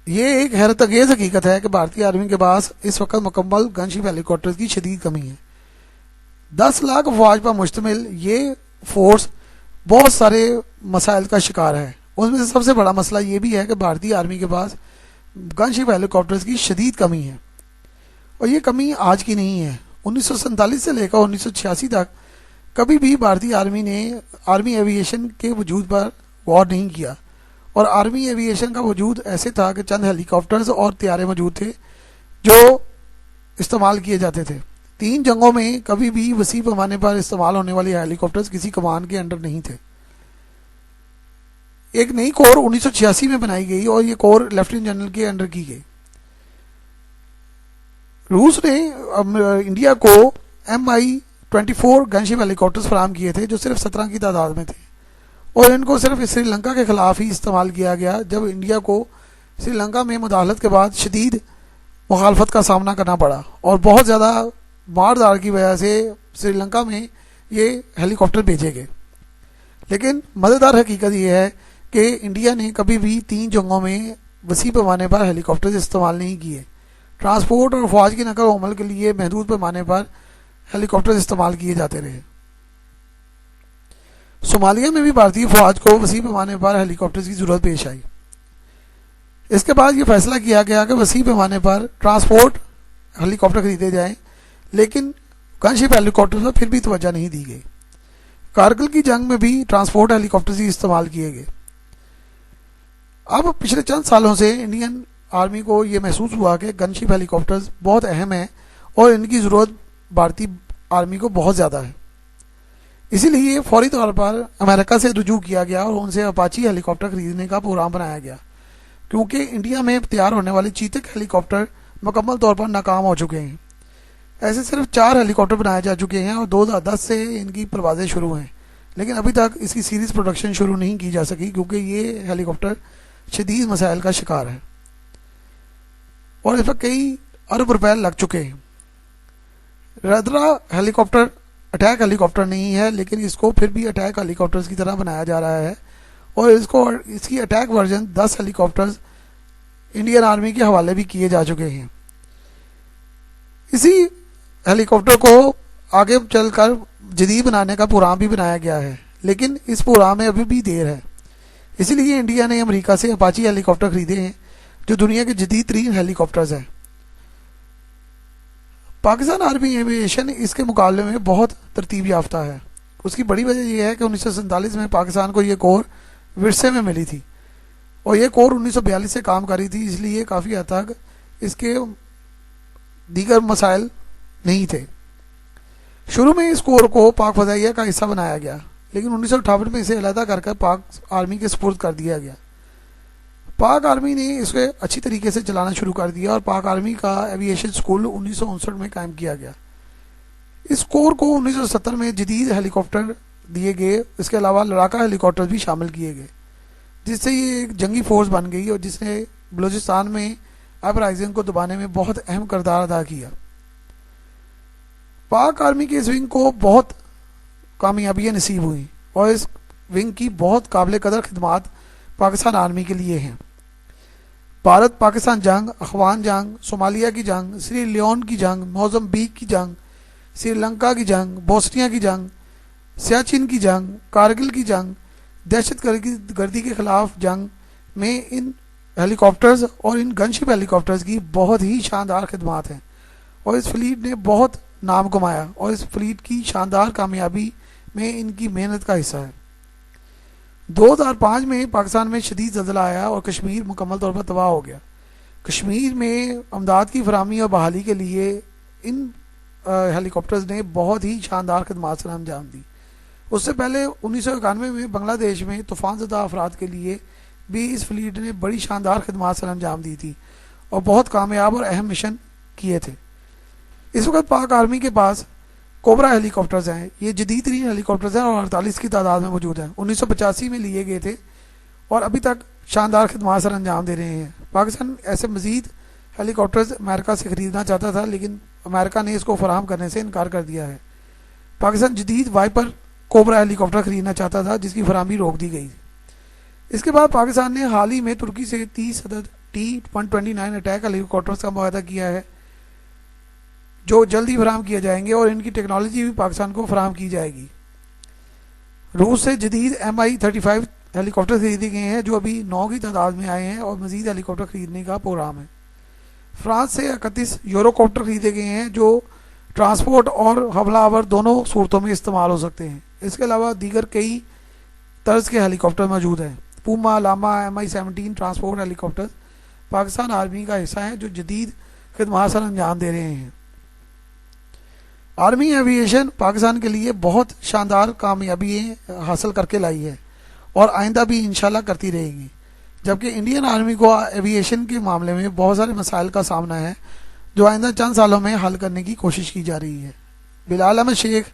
یہ ایک حیرت انگیز حقیقت ہے کہ بھارتی آرمی کے پاس اس وقت مکمل گن شپ ہیلی کاپٹر کی شدید کمی ہے. 10 لاکھ افواج پر مشتمل یہ فورس بہت سارے مسائل کا شکار ہے. اس میں سے سب سے بڑا مسئلہ یہ بھی ہے کہ بھارتی آرمی کے پاس گن شپ ہیلی کاپٹرز کی شدید کمی ہے. اور یہ کمی آج کی نہیں ہے. 1947 سے لے کر 1986 تک کبھی بھی بھارتی آرمی نے آرمی ایویشن کے وجود پر غور نہیں کیا. اور آرمی ایویشن کا وجود ایسے تھا کہ چند ہیلی کاپٹرز اور طیارے موجود تھے جو استعمال کیے جاتے تھے. 3 جنگوں میں کبھی بھی وسیع پیمانے پر استعمال ہونے والی ہیلی کاپٹرز کسی کمان کے انڈر نہیں تھے. ایک نئی کور 1986 میں بنائی گئی اور یہ کور لیفٹیننٹ جنرل کے انڈر کی گئی. روس نے انڈیا کو MI-24 گن شپ ہیلی کاپٹرز فراہم کیے تھے جو صرف 17 کی تعداد میں تھے اور ان کو صرف سری لنکا کے خلاف ہی استعمال کیا گیا جب انڈیا کو سری لنکا میں مداخلت کے بعد شدید مخالفت کا سامنا کرنا پڑا اور بہت زیادہ مار دار کی وجہ سے سری لنکا میں یہ ہیلی کاپٹر بھیجے گئے. لیکن مزیدار حقیقت یہ ہے کہ انڈیا نے کبھی بھی 3 جنگوں میں وسیع پیمانے پر ہیلی کاپٹر استعمال نہیں کیے. ٹرانسپورٹ اور فوج کی نقل و حمل کے لیے محدود پیمانے پر ہیلی کاپٹر استعمال کیے جاتے رہے. صومالیہ میں بھی بھارتی فوج کو وسیع پیمانے پر ہیلی کاپٹر کی ضرورت پیش آئی. اس کے بعد یہ فیصلہ کیا گیا کہ وسیع پیمانے پر ٹرانسپورٹ ہیلی کاپٹر خریدے جائیں لیکن گن شپ ہیلی کاپٹر پر پھر بھی توجہ نہیں دی گئی. کارگل کی جنگ میں بھی ٹرانسپورٹ ہیلی کاپٹر ہی استعمال کیے گئے. اب پچھلے چند سالوں سے انڈین آرمی کو یہ محسوس ہوا کہ گن شپ ہیلی کاپٹرز بہت اہم ہیں اور ان کی ضرورت بھارتی آرمی کو بہت زیادہ ہے. اسی لیے فوری طور پر امریکہ سے رجوع کیا گیا اور ان سے اپاچی ہیلی کاپٹر خریدنے کا پروگرام بنایا گیا کیونکہ انڈیا میں تیار ہونے والے چیتک ہیلی کاپٹر مکمل طور پر ناکام ہو چکے ہیں. ایسے صرف 4 ہیلی کاپٹر بنائے جا چکے ہیں اور 2010 سے ان کی پروازیں شروع ہیں لیکن ابھی تک اس کی سیریز پروڈکشن شروع نہیں کی جا سکی کیونکہ یہ ہیلی کاپٹر شدید مسائل کا شکار ہے اور اس پر کئی ارب روپے لگ چکے ہیں. ردرا ہیلی کاپٹر اٹیک ہیلی کاپٹر نہیں ہے لیکن اس کو پھر بھی اٹیک ہیلی کاپٹرز کی طرح بنایا جا رہا ہے اور اس کی اٹیک ورژن 10 ہیلی کاپٹرز انڈین آرمی کے حوالے بھی کیے جا چکے ہیں. اسی ہیلی کاپٹر کو آگے چل کر جدید بنانے کا پروگرام بھی بنایا گیا ہے لیکن اس پروگرام میں ابھی بھی دیر ہے. اسی لیے انڈیا نے امریکہ سے اپاچی ہیلی کاپٹر خریدے ہیں جو دنیا کے جدید ترین ہیلی کاپٹرز ہیں. پاکستان آرمی ایویشن اس کے مقابلے میں بہت ترتیب یافتہ ہے. اس کی بڑی وجہ یہ ہے کہ 1947 میں پاکستان کو یہ کور ورثے میں ملی تھی اور یہ کور 1942 سے کام کر رہی تھی اس لیے کافی حد تک اس کے دیگر مسائل نہیں تھے. شروع میں اس کور کو پاک فضائیہ کا حصہ بنایا گیا لیکن 1958 میں اسے علیحدہ کر پاک آرمی کے سپرد کر دیا گیا. پاک آرمی نے اس کو اچھی طریقے سے چلانا شروع کر دیا اور پاک آرمی کا ایویشن اسکول 1959 میں قائم کیا گیا. اس کور کو 1970 میں جدید ہیلی کاپٹر دیے گئے. اس کے علاوہ لڑاکا ہیلی کاپٹر بھی شامل کیے گئے جس سے یہ ایک جنگی فورس بن گئی اور جس نے بلوچستان میں اپرائزنگ کو دبانے میں بہت اہم کردار ادا کیا. پاک آرمی کے اس ونگ کو بہت کامیابیاں نصیب ہوئیں اور اس ونگ کی بہت قابل قدر خدمات پاکستان آرمی کے لیے ہیں. بھارت پاکستان جنگ، افغان جنگ، صومالیہ کی جنگ، سری لیون کی جنگ، موزمبیق کی جنگ، سری لنکا کی جنگ، بوسنیا کی جنگ، سیاچن کی جنگ، کارگل کی جنگ، دہشت گردی کے خلاف جنگ میں ان ہیلی کاپٹرز اور ان گن شپ ہیلی کاپٹرز کی بہت ہی شاندار خدمات ہیں اور اس فلیٹ نے بہت نام کمایا اور اس فلیٹ کی شاندار کامیابی میں ان کی محنت کا حصہ ہے. 2005 میں پاکستان میں شدید زلزلہ آیا اور کشمیر مکمل طور پر تباہ ہو گیا. کشمیر میں امداد کی فراہمی اور بحالی کے لیے ان ہیلی کاپٹرز نے بہت ہی شاندار خدمات سر انجام دی. اس سے پہلے 1991 میں بنگلہ دیش میں طوفان زدہ افراد کے لیے بھی اس فلیٹ نے بڑی شاندار خدمات سر انجام دی تھی اور بہت کامیاب اور اہم مشن کیے تھے. اس وقت پاک آرمی کے پاس کوبرا ہیلی کاپٹرز ہیں. یہ جدید ترین ہیلی کاپٹرز ہیں اور 48 کی تعداد میں موجود ہیں. 1985 میں لیے گئے تھے اور ابھی تک شاندار خدمات سر انجام دے رہے ہیں. پاکستان ایسے مزید ہیلی کاپٹرز امریکہ سے خریدنا چاہتا تھا لیکن امریکہ نے اس کو فراہم کرنے سے انکار کر دیا ہے. پاکستان جدید وائپر کوبرا ہیلی کاپٹر خریدنا چاہتا تھا جس کی فراہمی روک دی گئی. اس کے بعد پاکستان نے حال ہی میں ترکی سے 30 عدد T-129 اٹیک ہیلی کاپٹرز کا معاہدہ کیا ہے جو جلد ہی فراہم کیے جائیں گے، اور ان کی ٹیکنالوجی بھی پاکستان کو فراہم کی جائے گی۔ روس سے جدید Mi-35 ہیلی کاپٹر خریدے گئے ہیں جو ابھی 9 کی تعداد میں آئے ہیں، اور مزید ہیلی کاپٹر خریدنے کا پروگرام ہے۔ فرانس سے 31 یورو کاپٹر خریدے گئے ہیں جو ٹرانسپورٹ اور حملہ آور دونوں صورتوں میں استعمال ہو سکتے ہیں۔ اس کے علاوہ دیگر کئی طرز کے ہیلی کاپٹر موجود ہیں۔ پوما، لاما، Mi-17 ٹرانسپورٹ ہیلی کاپٹر پاکستان آرمی کا حصہ ہیں جو جدید خدمات سر انجام دے رہے ہیں۔ آرمی ایویشن پاکستان کے لیے بہت شاندار کامیابی حاصل کر کے لائی ہے اور آئندہ بھی انشاءاللہ کرتی رہے گی، جبکہ انڈین آرمی کو ایویشن کے معاملے میں بہت سارے مسائل کا سامنا ہے جو آئندہ چند سالوں میں حل کرنے کی کوشش کی جا رہی ہے۔ بلال احمد شیخ،